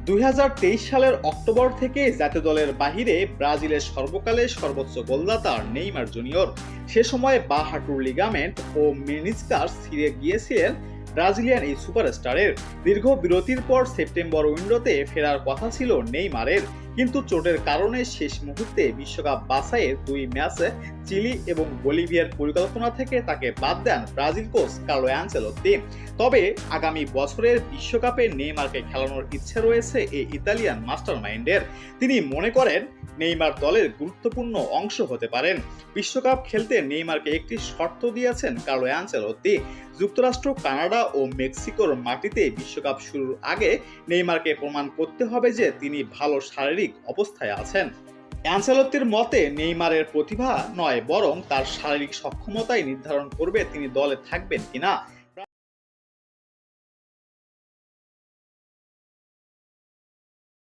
2023 সালের অক্টোবর থেকে জাতীয় দলের বাহিরে ব্রাজিলের সর্বকালের সর্বোচ্চ গোলদাতা নেইমার জুনিয়র। সে সময় বাঁ হাঁটুর লিগামেন্ট ও মেনিসকাস ছিঁড়ে গিয়েছিলেন ব্রাজিলিয়ান এই সুপারস্টারের। দীর্ঘ বিরতির পর সেপ্টেম্বর উইন্ডোতে ফেরার কথা ছিল নেইমারের, কিন্তু চোটের কারণে শেষ মুহূর্তে বিশ্বকাপ বাছাইয়ের 2 ম্যাচে চিলি এবং বলিভিয়ার পরিকল্পনা থেকে তাকে বাদ দেন ব্রাজিল কোচ কার্লো অ্যানচেলোত্তি। তবে আগামী বছরের বিশ্বকাপে নেইমারকে খেলানোর ইচ্ছে রয়েছে এই ইতালিয়ান মাস্টারমাইন্ডের। তিনি মনে করেন নেইমার দলের গুরুত্বপূর্ণ অংশ হতে পারেন। বিশ্বকাপ খেলতে নেইমারকে একটি শর্ত দিয়েছেন কার্লো অ্যানচেলোত্তি। যুক্তরাষ্ট্র, কানাডা ও মেক্সিকোর মাটিতে বিশ্বকাপ শুরুর আগে নেইমারকে প্রমাণ করতে হবে যে তিনি ভালো শারীরিক অবস্থায় আছেন। অ্যানচেলোত্তির মতে নেইমারের প্রতিভা নয়, বরং তার শারীরিক সক্ষমতাই নির্ধারণ করবে তিনি দলে থাকবেন কিনা।